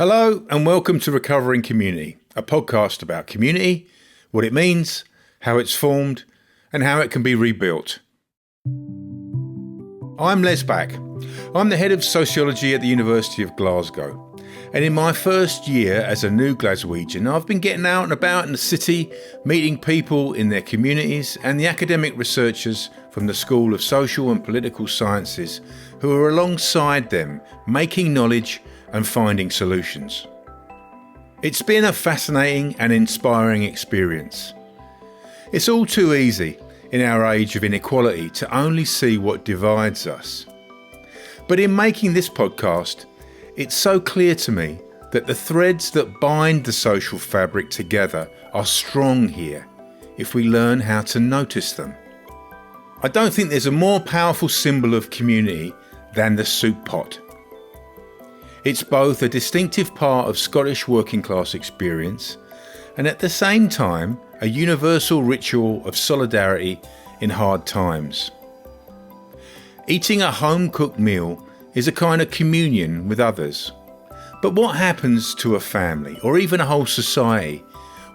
Hello and welcome to Recovering Community, a podcast about community, what it means, how it's formed, and how it can be rebuilt. I'm Les Back. I'm the head of sociology at the University of Glasgow. And in my first year as a new Glaswegian, I've been getting out and about in the city, meeting people in their communities and the academic researchers from the School of Social and Political Sciences who are alongside them, making knowledge and finding solutions. It's been a fascinating and inspiring experience. It's all too easy in our age of inequality to only see what divides us. But in making this podcast, it's so clear to me that the threads that bind the social fabric together are strong here if we learn how to notice them. I don't think there's a more powerful symbol of community than the soup pot. It's both a distinctive part of Scottish working class experience and at the same time a universal ritual of solidarity in hard times. Eating a home-cooked meal is a kind of communion with others. But what happens to a family or even a whole society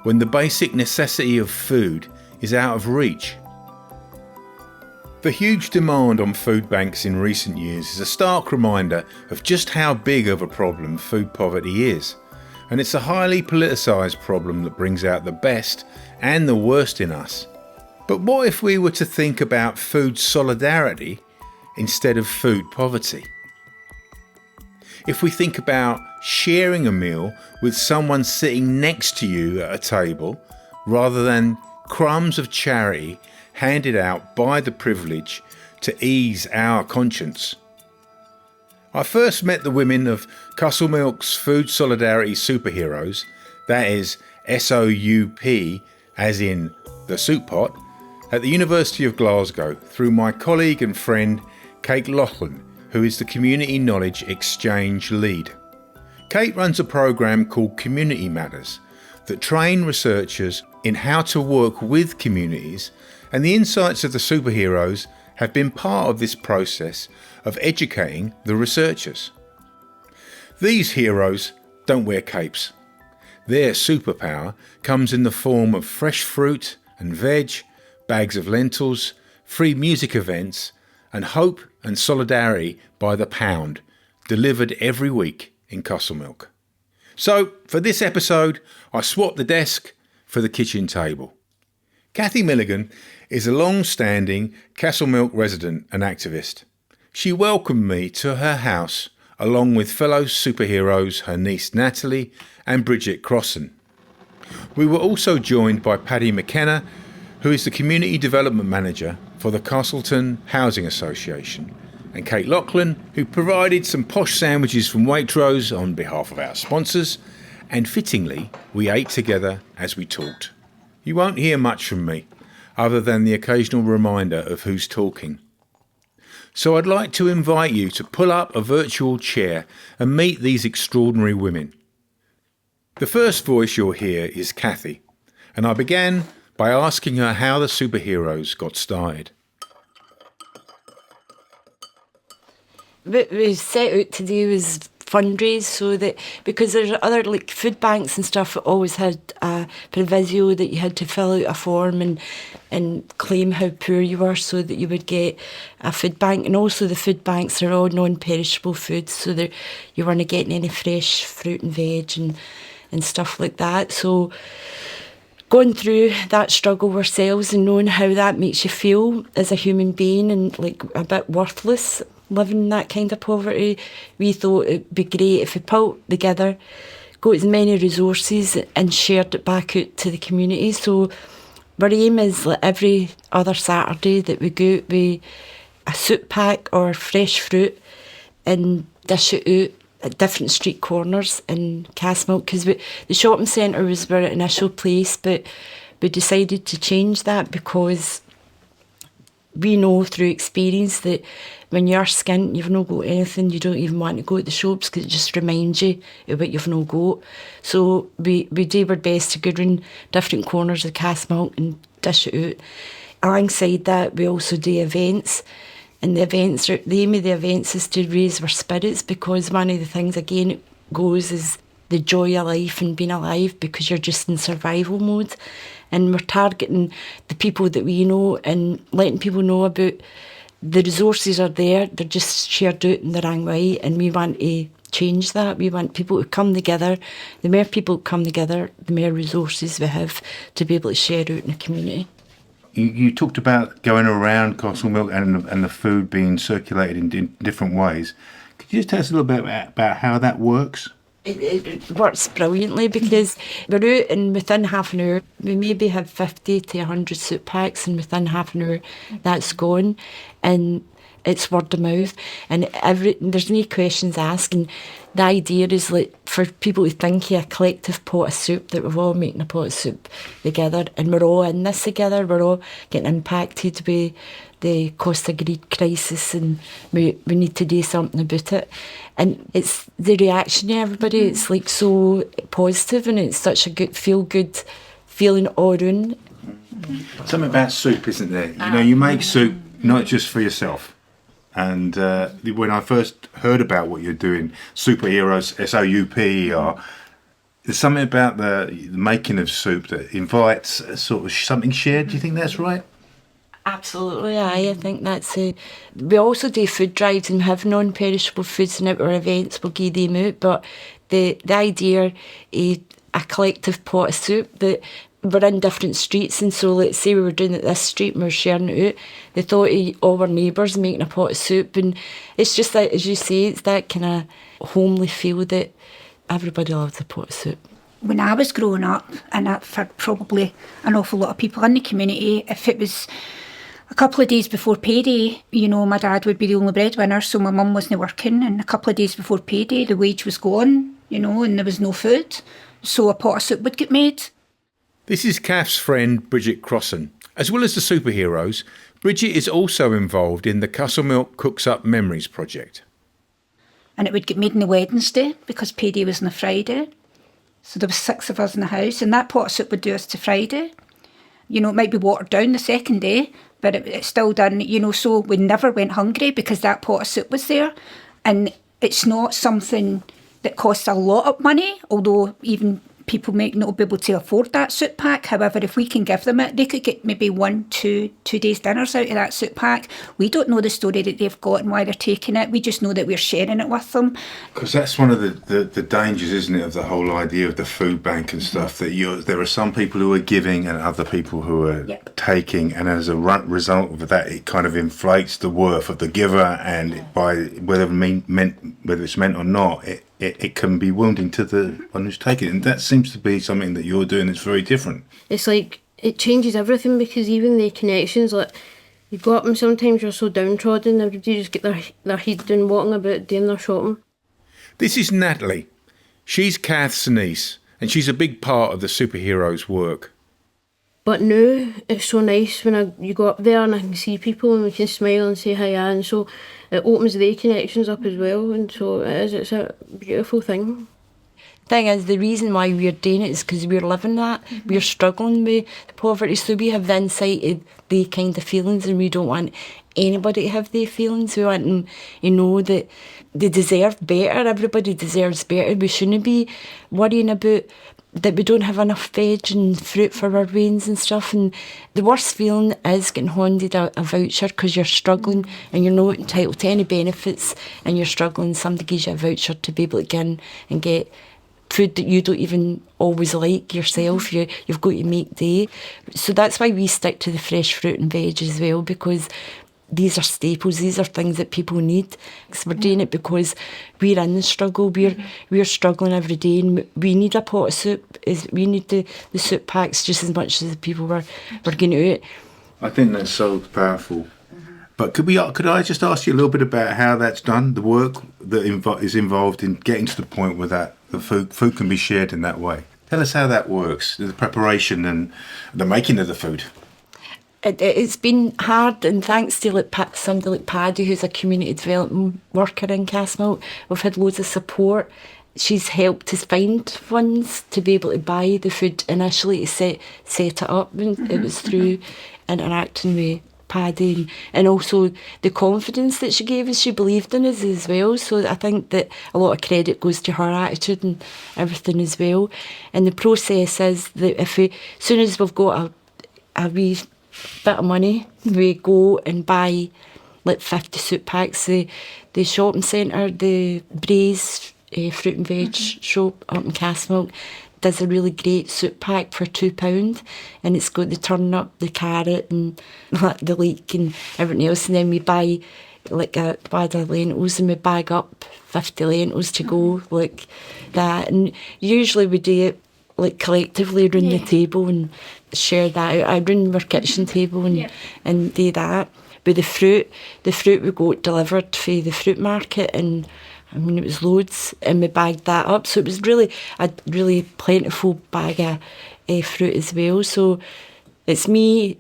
when the basic necessity of food is out of reach? The huge demand on food banks in recent years is a stark reminder of just how big of a problem food poverty is. And it's a highly politicised problem that brings out the best and the worst in us. But what if we were to think about food solidarity instead of food poverty? If we think about sharing a meal with someone sitting next to you at a table rather than crumbs of charity handed out by the privileged to ease our conscience. I first met the women of Castlemilk's Food Solidarity Superheroes, that is SOUP as in the soup pot, at the University of Glasgow through my colleague and friend Kate Loughlin, who is the Community Knowledge Exchange Lead. Kate runs a programme called Community Matters that train researchers in how to work with communities, and the insights of the superheroes have been part of this process of educating the researchers. These heroes don't wear capes. Their superpower comes in the form of fresh fruit and veg, bags of lentils, free music events, and hope and solidarity by the pound, delivered every week in Castlemilk. So, for this episode, I swapped the desk for the kitchen table. Cathy Milligan is a long-standing Castlemilk resident and activist. She welcomed me to her house along with fellow superheroes her niece Natalie and Bridget Crossan. We were also joined by Paddy McKenna, who is the Community Development Manager for the Castleton Housing Association, and Kate Loughlin, who provided some posh sandwiches from Waitrose on behalf of our sponsors, and fittingly, we ate together as we talked. You won't hear much from me, other than the occasional reminder of who's talking. So I'd like to invite you to pull up a virtual chair and meet these extraordinary women. The first voice you'll hear is Cathy, and I began by asking her how the superheroes got started. What we set out to do was fundraise so that, because there's other like food banks and stuff that always had a proviso that you had to fill out a form and claim how poor you were so that you would get a food bank. And also the food banks are all non-perishable foods, so that you weren't getting any fresh fruit and veg and stuff like that. So going through that struggle ourselves and knowing how that makes you feel as a human being and like a bit worthless living in that kind of poverty, we thought it'd be great if we pulled together, got as many resources and shared it back out to the community. So our aim is like every other Saturday that we go out with a soup pack or fresh fruit and dish it out at different street corners in Castlemilk, because the shopping centre was our initial place, but we decided to change that because we know through experience that when you're skint, you've no got anything, you don't even want to go to the shops because it just reminds you of what you've no got. So we do our best to go around different corners of Castlemilk and dish it out. Alongside that, we also do events. And the aim of the events is to raise our spirits, because one of the things, again, it goes is the joy of life and being alive because you're just in survival mode. And we're targeting the people that we know and letting people know about the resources are there, they're just shared out in the wrong way, and we want to change that. We want people to come together. The more people come together, the more resources we have to be able to share out in the community. You talked about going around Castlemilk and the food being circulated in different ways. Could you just tell us a little bit about how that works? It works brilliantly because we're out and within half an hour, we maybe have 50 to 100 soup packs, and within half an hour that's gone, and it's word of mouth, and there's no questions asked. And the idea is like for people to think of a collective pot of soup, that we're all making a pot of soup together and we're all in this together, we're all getting impacted by the cost of greed crisis, and we need to do something about it. And it's the reaction of everybody, it's like so positive, and it's such a good feeling all around. Something about soup, isn't there? You know, you make soup not just for yourself. And when I first heard about what you're doing, superheroes, S-O-U-P-E-R, there's something about the making of soup that invites a sort of something shared. Do you think that's right? Absolutely, I think that's it. We also do food drives and have non-perishable foods in our events, we'll give them out, but the idea of a collective pot of soup that we're in different streets, and so let's say we were doing it this street and we're sharing it out, the thought of all our neighbours making a pot of soup, and it's just that, as you say, it's that kind of homely feel that everybody loves a pot of soup. When I was growing up, and for probably an awful lot of people in the community, if it was a couple of days before payday, you know, my dad would be the only breadwinner, so my mum wasn't working, and a couple of days before payday the wage was gone, you know, and there was no food, so a pot of soup would get made. This is Kath's friend Bridget Crossan. As well as the superheroes, Bridget is also involved in the Castlemilk Cooks Up Memories project. And it would get made on the Wednesday because payday was on a Friday. So there was 6 of us in the house, and that pot of soup would do us to Friday. You know, it might be watered down the second day, but it's still done, you know, so we never went hungry because that pot of soup was there. And it's not something that costs a lot of money, although even people might not be able to afford that soup pack. However, if we can give them it, they could get maybe 2 days' dinners out of that soup pack. We don't know the story that they've got and why they're taking it. We just know that we're sharing it with them. Because that's one of the dangers, isn't it, of the whole idea of the food bank and stuff, that there are some people who are giving and other people who are taking, and as a result of that, it kind of inflates the worth of the giver, and by whether it's meant or not, it can be wounding to the one who's taking it. And that seems to be something that you're doing that's very different. It's like, it changes everything, because even the connections, like, you go up and sometimes you're so downtrodden, everybody just get their head down walking about doing their shopping. This is Natalie. She's Kath's niece, and she's a big part of the superheroes' work. But now it's so nice when you go up there and I can see people and we can smile and say hi, and so it opens their connections up as well, and so it's a beautiful thing. Thing is, the reason why we're doing it is because we're living that. We're struggling with poverty, so we have the insight of the kind of feelings, and we don't want anybody to have their feelings. We want them to know that they deserve better. Everybody deserves better. We shouldn't be worrying about that we don't have enough veg and fruit for our veins and stuff. And the worst feeling is getting handed a voucher because you're struggling and you're not entitled to any benefits, and you're struggling. Somebody gives you a voucher to be able to get in and get food that you don't even always like yourself. You've got to make day. So that's why we stick to the fresh fruit and veg as well, because these are staples, these are things that people need. So we're doing it because we're in the struggle, we're struggling every day, and we need a pot of soup. We need the soup packs just as much as the people we're getting out. I think that's so powerful. But could I just ask you a little bit about how that's done, the work that is involved in getting to the point where the food can be shared in that way? Tell us how that works, the preparation and the making of the food. It's been hard, and thanks to somebody like Paddy, who's a community development worker in Castlemilk, we've had loads of support. She's helped us find funds to be able to buy the food initially, to set it up, and it was through interacting with Paddy, and also the confidence that she gave us. She believed in us as well. So I think that a lot of credit goes to her attitude and everything as well. And the process is that as soon as we've got a wee bit of money, we go and buy like 50 soup packs. The shopping centre, the Brae's fruit and veg shop up in Castlemilk, does a really great soup pack for £2, and it's got the turnip, the carrot, and the leek and everything else. And then we buy like a bag of lentils, and we bag up 50 lentils to go like that. And usually we do it like collectively around the table and share that out around our kitchen table and do that. But the fruit we got delivered for the fruit market, and I mean, it was loads, and we bagged that up. So it was really a really plentiful bag of fruit as well. So it's me,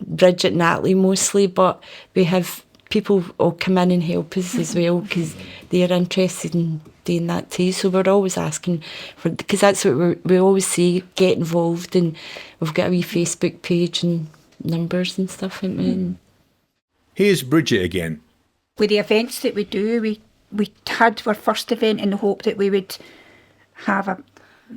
Bridget, Natalie mostly, but we have people all come in and help us as well because they're interested in doing that too. So we're always asking for, because that's what we always say, get involved, and we've got a wee Facebook page and numbers and stuff. Here's Bridget again. With the events that we do, we had our first event in the hope that we would have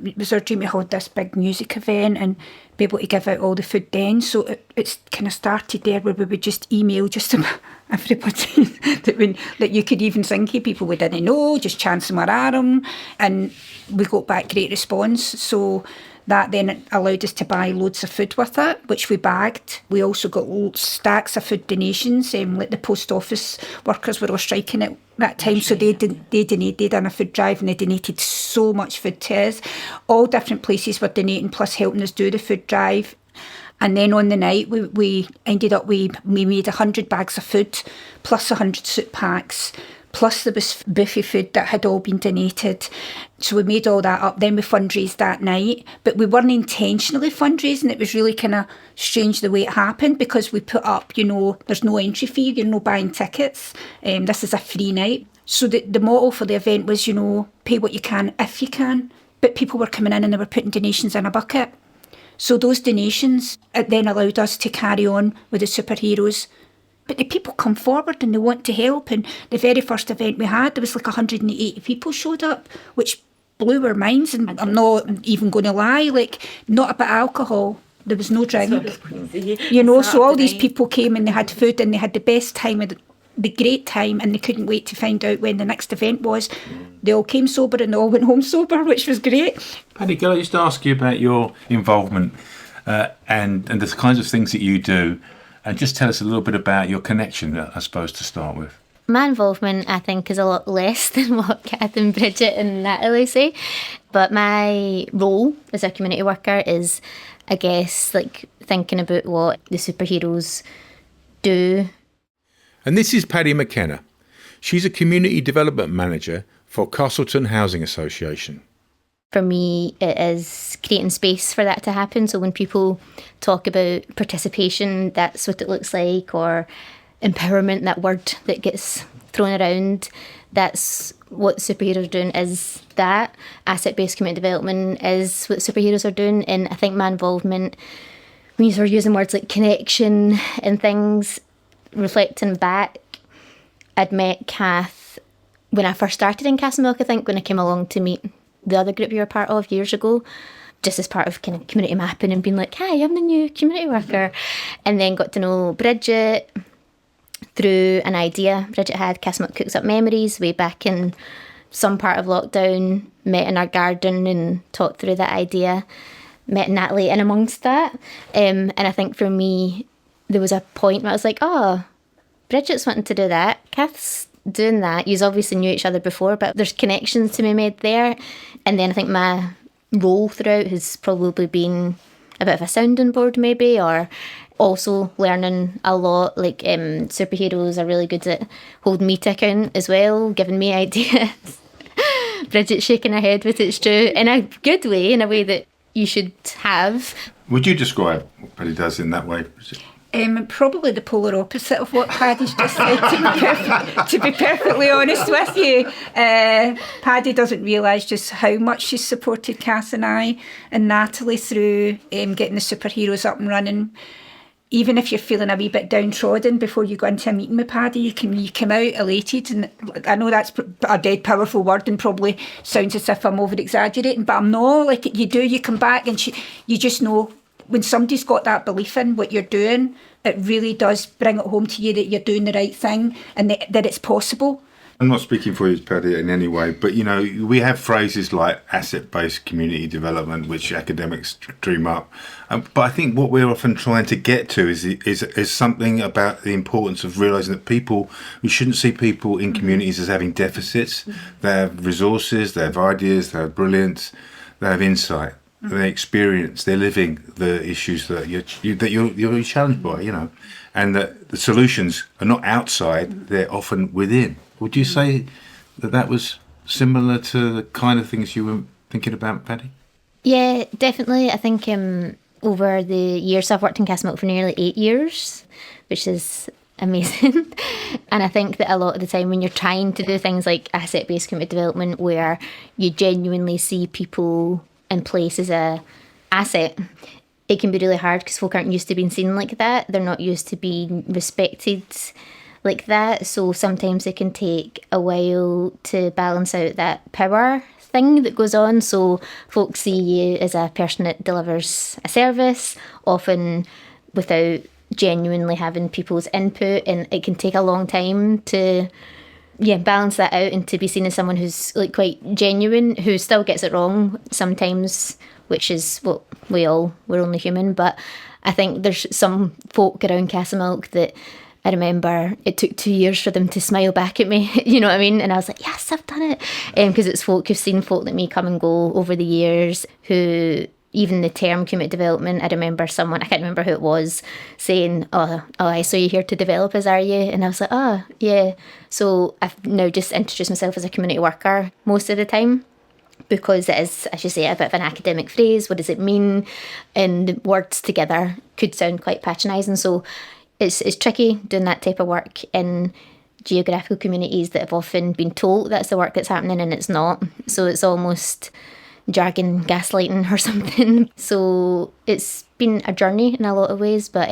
it was our dream to hold this big music event and be able to give out all the food then. So it's kind of started there where we would just email just about everybody that you could even think of people we didn't know, just chance them at them. And we got back great response. So that then allowed us to buy loads of food with it, which we bagged. We also got stacks of food donations. Like the post office workers were all striking at that time, so they done a food drive and they donated so much food to us. All different places were donating plus helping us do the food drive. And then on the night, we ended up, we made 100 bags of food plus 100 soup packs. Plus there was buffet food that had all been donated. So we made all that up. Then we fundraised that night. But we weren't intentionally fundraising. It was really kind of strange the way it happened because we put up, there's no entry fee, you're no buying tickets. This is a free night. So the motto for the event was, pay what you can if you can. But people were coming in and they were putting donations in a bucket. So those donations then allowed us to carry on with the superheroes. But the people come forward and they want to help. And the very first event we had, there was like 180 people showed up, which blew our minds. And I'm not even going to lie, not about alcohol. There was no drink. So all these people came and they had food and they had the best time, the great time, and they couldn't wait to find out when the next event was. They all came sober and they all went home sober, which was great. Paddy, can I just ask you about your involvement and the kinds of things that you do? And just tell us a little bit about your connection, I suppose, to start with. My involvement, I think, is a lot less than what Kath and Bridget and Natalie say. But my role as a community worker is, I guess, thinking about what the superheroes do. And this is Paddy McKenna. She's a community development manager for Castleton Housing Association. For me, it is creating space for that to happen. So when people talk about participation, that's what it looks like, or empowerment, that word that gets thrown around, that's what superheroes are doing, is that. Asset-based community development is what superheroes are doing. And I think my involvement, when you start using words like connection and things, reflecting back, I'd met Kath when I first started in Castlemilk, I think, when I came along to meet the other group you were part of years ago, just as part of kind of community mapping and being like, hi, I'm the new community worker. And then got to know Bridget through an idea Bridget had, Castlemilk Cooks Up Memories, way back in some part of lockdown, met in our garden and talked through that idea, met Natalie in amongst that. And I think for me, there was a point where I was like, oh, Bridget's wanting to do that, Kath's doing that. You obviously knew each other before, but there's connections to be made there. And then I think my role throughout has probably been a bit of a sounding board maybe, or also learning a lot. Superheroes are really good at holding me to account as well, giving me ideas. Bridget shaking her head with it's true, in a good way, in a way that you should have. Would you describe what Paddy does in that way, Bridget? Probably the polar opposite of what Paddy's just said, to be perfectly honest with you. Paddy doesn't realise just how much she's supported Kath and I and Natalie through getting the superheroes up and running. even if you're feeling a wee bit downtrodden before you go into a meeting with Paddy, you come out elated. And I know that's a dead powerful word and probably sounds as if I'm over-exaggerating, but I'm not. Like, you come back and you just know when somebody's got that belief in what you're doing, it really does bring it home to you that you're doing the right thing and that it's possible. I'm not speaking for you, Paddy, in any way, but, we have phrases like asset-based community development, which academics dream up. But I think what we're often trying to get to is something about the importance of realising that we shouldn't see people in communities as having deficits. They have resources, they have ideas, they have brilliance, they have insight, they experience, they're living the issues that you're challenged by, and that the solutions are not outside, they're often within. Would you say that was similar to the kind of things you were thinking about, Paddy? Yeah, definitely. I think over the years, I've worked in Castlemilk for nearly 8 years, which is amazing. And I think that a lot of the time when you're trying to do things like asset-based community development, where you genuinely see people in place as a asset, it can be really hard because folk aren't used to being seen like that. They're not used to being respected like that. So sometimes it can take a while to balance out that power thing that goes on. So folks see you as a person that delivers a service, often without genuinely having people's input, and it can take a long time to balance that out and to be seen as someone who's like quite genuine, who still gets it wrong sometimes, which is what we're only human. But I think there's some folk around Castlemilk that I remember it took 2 years for them to smile back at me, you know what I mean? And I was like, yes, I've done it. Because it's folk who've seen folk like me come and go over the years, who, even the term community development, I remember someone, I can't remember who it was, saying, oh, I saw you here to develop us, are you? And I was like, oh, yeah. So I've now just introduced myself as a community worker most of the time, because it is, as you say, a bit of an academic phrase. What does it mean? And words together could sound quite patronising. So it's tricky doing that type of work in geographical communities that have often been told that's the work that's happening and it's not. So it's almost jargon gaslighting or something. So it's been a journey in a lot of ways, but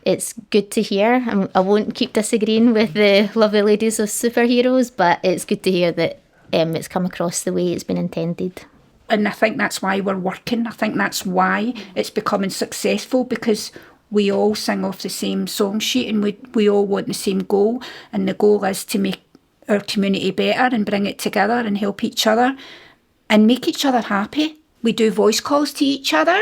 it's good to hear. I won't keep disagreeing with the lovely ladies of superheroes, but it's good to hear that it's come across the way it's been intended. And I think that's why we're working. I think that's why it's becoming successful, because we all sing off the same song sheet and we all want the same goal. And the goal is to make our community better and bring it together and help each other and make each other happy. We do voice calls to each other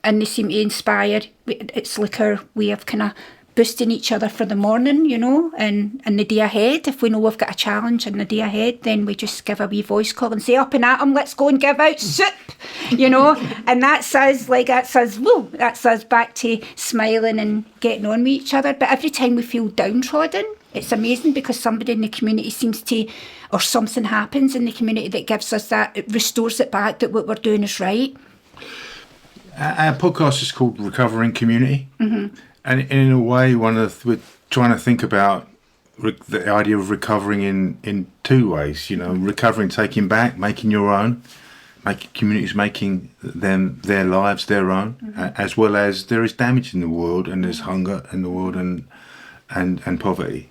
and they seem to inspire. It's like our way of kind of boosting each other for the morning, and the day ahead. If we know we've got a challenge in the day ahead, then we just give a wee voice call and say, up and at 'em, let's go and give out soup, and that's us back to smiling and getting on with each other. But every time we feel downtrodden, it's amazing because somebody in the community seems to, or something happens in the community that gives us that, it restores it back that what we're doing is right. Our podcast is called Recovering Community. Mm-hmm. And in a way, we're trying to think about the idea of recovering in two ways. Recovering, taking back, making your own, making communities, making them their lives their own, as well as there is damage in the world and there's hunger in the world and poverty.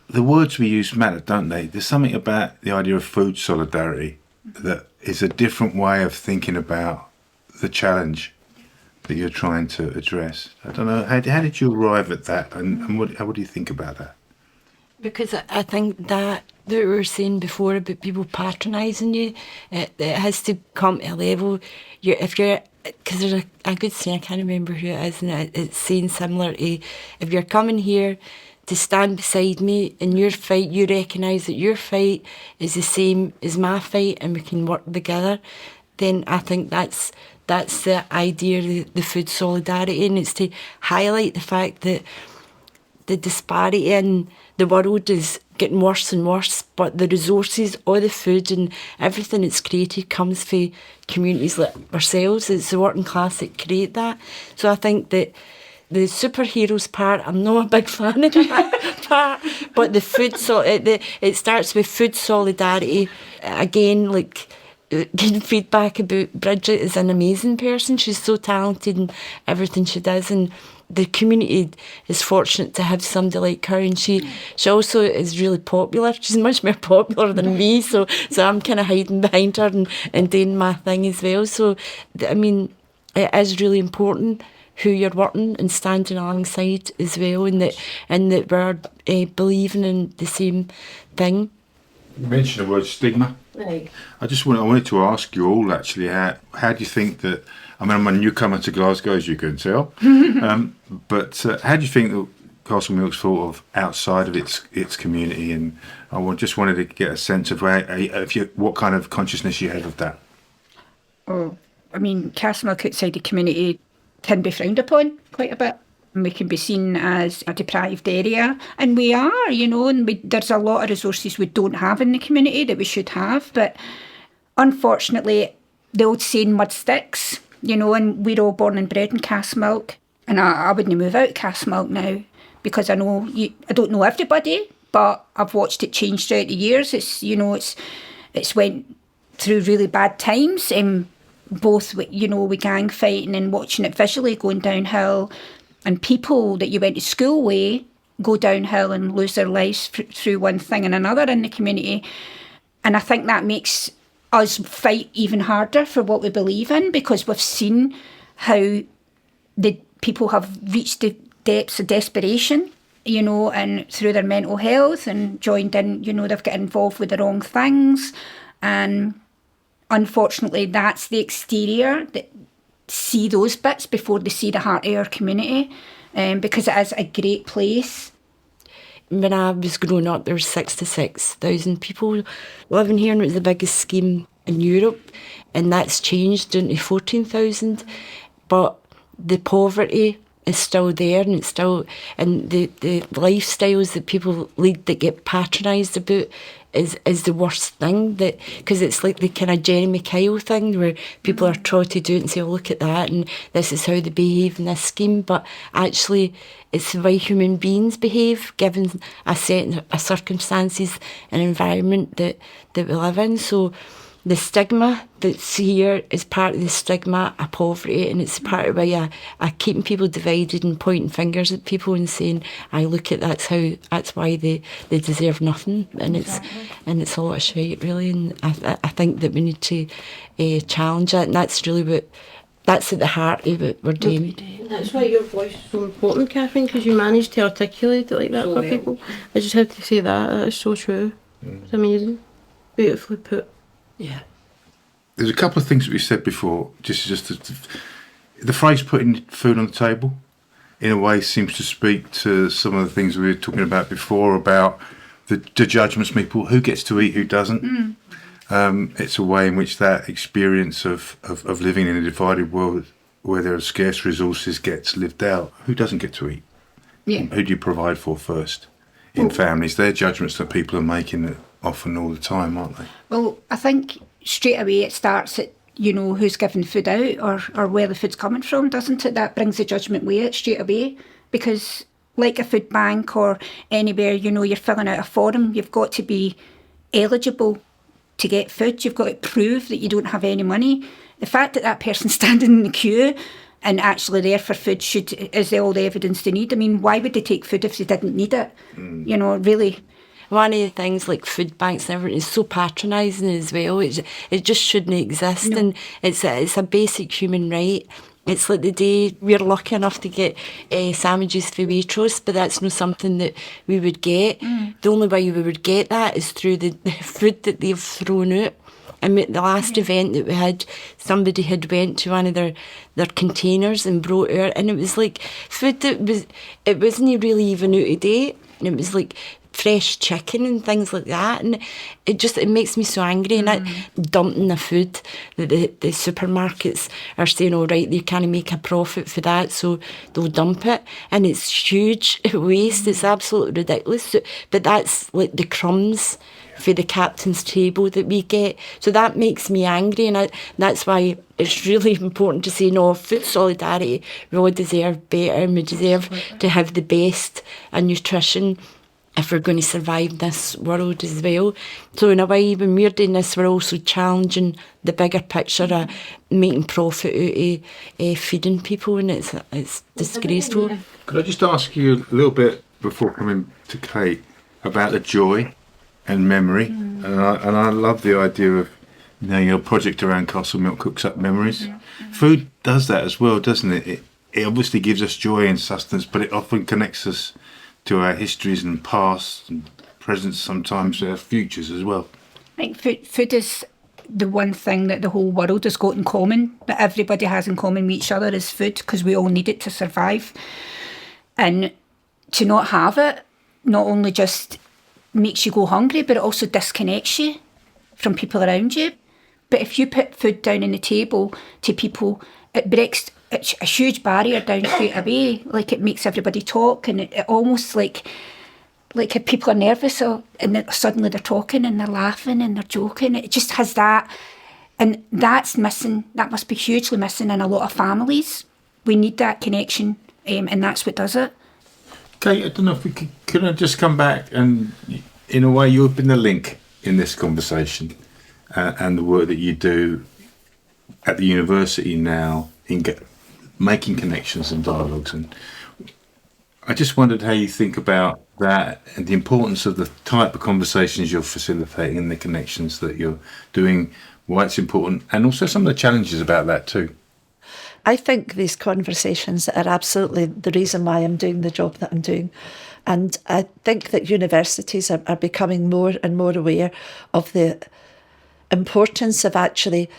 The words we use matter, don't they? There's something about the idea of food solidarity that is a different way of thinking about the challenge that you're trying to address. I don't know, how did you arrive at that, and what do you think about that? Because I think that we were saying before about people patronising you, it has to come to a level, because there's a good saying, I can't remember who it is, and it's saying similar to, if you're coming here to stand beside me in your fight, you recognise that your fight is the same as my fight and we can work together, then I think that's the idea of the food solidarity, and it's to highlight the fact that the disparity in the world is getting worse and worse, but the resources, all the food and everything that's created comes from communities like ourselves. It's the working class that create that. So I think that the superheroes part, I'm not a big fan of that part, but the food, it starts with food solidarity. Again, like, getting feedback about Bridget is an amazing person. She's so talented in everything she does, and the community is fortunate to have somebody like her, and she also is really popular. She's much more popular than me, so I'm kind of hiding behind her and doing my thing as well. So, I mean, it is really important who you're working and standing alongside as well, and that we're believing in the same thing. You mentioned the word stigma. Right. I wanted to ask you all actually, how do you think that, I mean, I'm a newcomer to Glasgow, as you can tell, but how do you think that Castlemilk's thought of outside of its community? And just wanted to get a sense of what kind of consciousness you have of that. Oh, I mean, Castlemilk outside the community can be frowned upon quite a bit. And we can be seen as a deprived area. And we are, and there's a lot of resources we don't have in the community that we should have. But unfortunately, the old saying, mud sticks, and we're all born and bred in Castlemilk. And I wouldn't move out of Castlemilk now, because I don't know everybody, but I've watched it change throughout the years. It's went through really bad times, both with gang fighting and watching it visually going downhill, and people that you went to school with go downhill and lose their lives through one thing and another in the community. And I think that makes us fight even harder for what we believe in, because we've seen how the people have reached the depths of desperation, and through their mental health, and joined in, they've got involved with the wrong things. And unfortunately, that's the exterior that see those bits before they see the heart of our community, because it is a great place. When I was growing up, there were 66,000 people living here, and it was the biggest scheme in Europe, and that's changed into 14,000. But the poverty is still there, and it's still, and the lifestyles that people lead that get patronised about is the worst thing, that because it's like the kind of Jeremy Kyle thing where people are taught to do it and say, oh, look at that, and this is how they behave in this scheme. But actually, it's the way human beings behave given a set of circumstances and environment that we live in. So the stigma that's here is part of the stigma of poverty, and it's part of why I keeping people divided and pointing fingers at people and saying, I look at that's why they deserve nothing, and it's a lot of shite really. And I think that we need to challenge it, and that's really that's at the heart of what we're doing. That's why your voice is so important, Catherine, because you managed to articulate it like that for people. I just had to say that is so true. It's amazing, beautifully put. Yeah. There's a couple of things that we said before. The phrase "putting food on the table," in a way, seems to speak to some of the things we were talking about before about the judgments people, who gets to eat, who doesn't. It's a way in which that experience of living in a divided world where there are scarce resources gets lived out. Who doesn't get to eat? Yeah. Who do you provide for first? In families, they're judgments that people are making often all the time, aren't they? Well, I think straight away it starts at, who's giving food out or where the food's coming from, doesn't it? That brings the judgment with it straight away. Because like a food bank or anywhere, you're filling out a form, you've got to be eligible to get food. You've got to prove that you don't have any money. The fact that person's standing in the queue and actually there for food is all the evidence they need. I mean, why would they take food if they didn't need it? Really. One of the things like food banks and everything is so patronising as well. It just shouldn't exist, and it's a basic human right. It's like the day we're lucky enough to get sandwiches for Waitrose, but that's not something that we would get. The only way we would get that is through the food that they've thrown out. And the last event that we had, somebody had went to one of their containers and brought out, and it was like food it wasn't really even out of date. And it was like fresh chicken and things like that, and it makes me so angry. And dumping the food that the supermarkets are saying, all right, they can't make a profit for that, so they'll dump it, and it's huge waste. It's absolutely ridiculous. But that's like the crumbs for the captain's table that we get. So that makes me angry, and that's why it's really important to say, no, food solidarity, we all deserve better, and we deserve to have the best nutrition if we're going to survive this world as well. So in a way, when we're doing this, we're also challenging the bigger picture of making profit out of feeding people, and it's disgraceful. Could I just ask you a little bit before coming to Kate about the joy and memory? And I love the idea of your project around Castlemilk cooks up memories. Food does that as well, doesn't it? It obviously gives us joy and sustenance, but it often connects us to our histories and past and presents, sometimes our futures as well. I think food is the one thing that the whole world has got in common, that everybody has in common with each other, is food, because we all need it to survive. And to not have it not only just makes you go hungry, but it also disconnects you from people around you. But if you put food down on the table to people, it breaks a huge barrier down straight away. Like, it makes everybody talk, and it almost like if people are nervous and then suddenly they're talking and they're laughing and they're joking, it just has that. And that's missing. That must be hugely missing in a lot of families. We need that connection, and that's what does it. Kate, I don't know if we could I just come back, and in a way you've been the link in this conversation and the work that you do at the university now in making connections and dialogues. And I just wondered how you think about that and the importance of the type of conversations you're facilitating and the connections that you're doing, why it's important, and also some of the challenges about that too. I think these conversations are absolutely the reason why I'm doing the job that I'm doing. And I think that universities are becoming more and more aware of the importance of actually,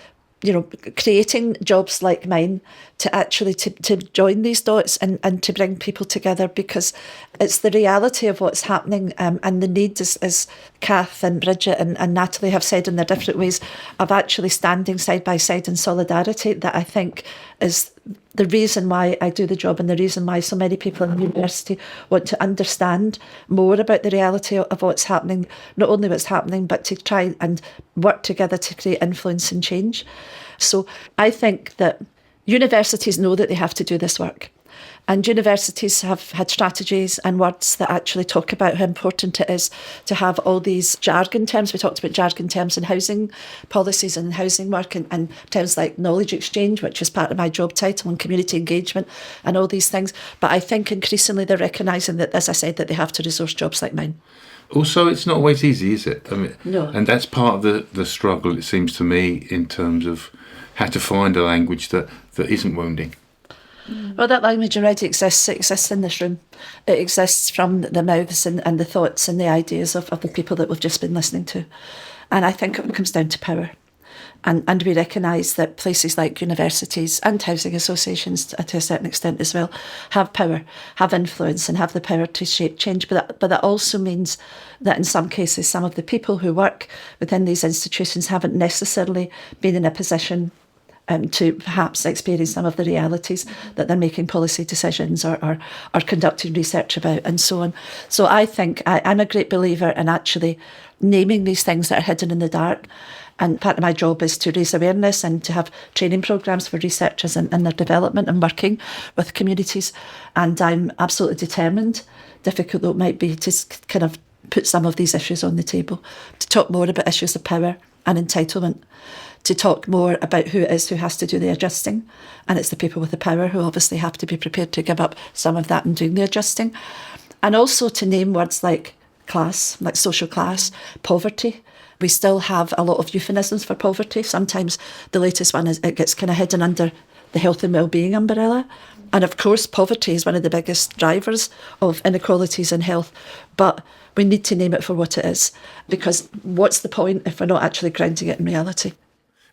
creating jobs like mine to actually to join these dots and to bring people together, because it's the reality of what's happening, and the need, as Kath and Bridget and Natalie have said in their different ways, of actually standing side by side in solidarity, that I think is the reason why I do the job, and the reason why so many people in the university want to understand more about the reality of what's happening, not only what's happening, but to try and work together to create influence and change. So I think that universities know that they have to do this work. And universities have had strategies and words that actually talk about how important it is to have all these jargon terms. We talked about jargon terms in housing policies and housing work, and terms like knowledge exchange, which is part of my job title, and community engagement and all these things. But I think increasingly they're recognising that, as I said, that they have to resource jobs like mine. Also, it's not always easy, is it? I mean, no. And that's part of the struggle, it seems to me, in terms of how to find a language that isn't wounding. Well, that language already exists. It exists in this room. It exists from the mouths and the thoughts and the ideas of the people that we've just been listening to. And I think it comes down to power. And we recognise that places like universities and housing associations, to a certain extent as well, have power, have influence, and have the power to shape change. But that also means that in some cases, some of the people who work within these institutions haven't necessarily been in a position to perhaps experience some of the realities that they're making policy decisions or conducting research about, and so on. So I think I'm a great believer in actually naming these things that are hidden in the dark. And part of my job is to raise awareness and to have training programmes for researchers and their development and working with communities. And I'm absolutely determined, difficult though it might be, to kind of put some of these issues on the table, to talk more about issues of power and entitlement, to talk more about who it is who has to do the adjusting. And it's the people with the power who obviously have to be prepared to give up some of that in doing the adjusting. And also to name words like class, like social class, poverty. We still have a lot of euphemisms for poverty. Sometimes the latest one is it gets kind of hidden under the health and wellbeing umbrella. And of course, poverty is one of the biggest drivers of inequalities in health. But we need to name it for what it is, because what's the point if we're not actually grounding it in reality?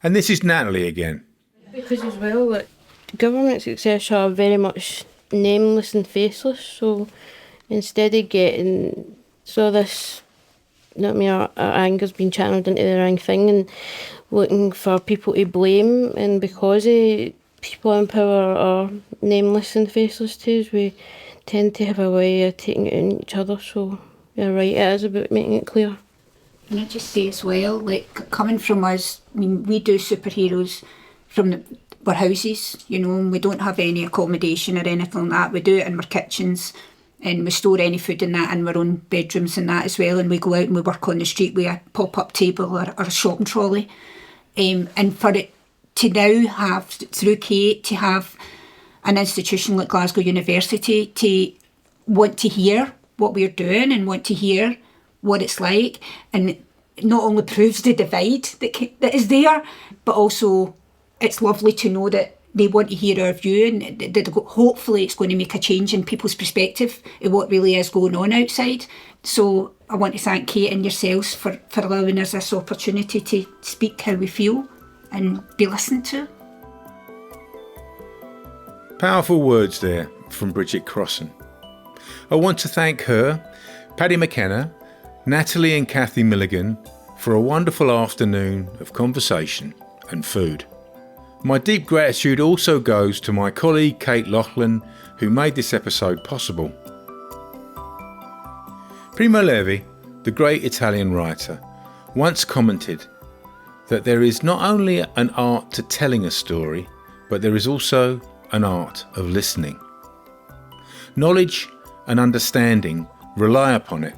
And this is Natalie again. Because as well, like, governments, etc., are very much nameless and faceless. So instead of getting this, our anger's been channeled into the wrong thing and looking for people to blame, and because people in power are nameless and faceless too, we tend to have a way of taking it on each other. So you're right, it is about making it clear. Can I just say as well, like, coming from us, I mean, we do superheroes from our houses, and we don't have any accommodation or anything like that. We do it in our kitchens, And we store any food in that in our own bedrooms and that as well. And we go out and we work on the street with a pop-up table or a shopping trolley. And for it to now have, through Kate, to have an institution like Glasgow University to want to hear what we're doing and want to hear what it's like, and it not only proves the divide that is there, but also it's lovely to know that they want to hear our view, and that hopefully it's going to make a change in people's perspective of what really is going on outside. So I want to thank Kate and yourselves for allowing us this opportunity to speak how we feel and be listened to. Powerful words there from Bridget Crossan. I want to thank her, Paddy McKenna, Natalie and Kathy Milligan for a wonderful afternoon of conversation and food. My deep gratitude also goes to my colleague Kate Loughlin, who made this episode possible. Primo Levi, the great Italian writer, once commented that there is not only an art to telling a story, but there is also an art of listening. Knowledge and understanding rely upon it.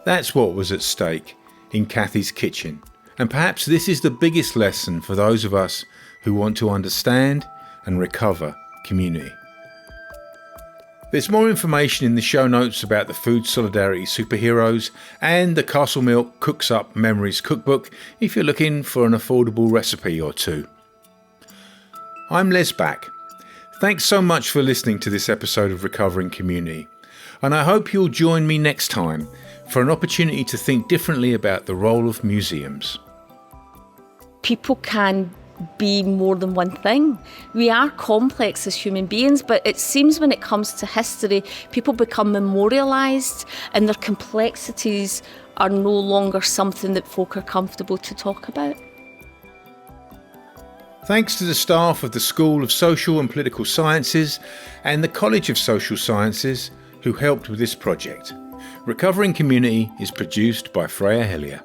That's what was at stake in Kathy's kitchen, and perhaps this is the biggest lesson for those of us who want to understand and recover community. There's more information in the show notes about the Food Solidarity Superheroes and the Castlemilk Cooks Up Memories Cookbook if you're looking for an affordable recipe or two. I'm Les Back. Thanks so much for listening to this episode of Recovering Community, and I hope you'll join me next time for an opportunity to think differently about the role of museums. People can be more than one thing. We are complex as human beings, but it seems when it comes to history, people become memorialised and their complexities are no longer something that folk are comfortable to talk about. Thanks to the staff of the School of Social and Political Sciences and the College of Social Sciences who helped with this project. Recovering Community is produced by Freya Hellier.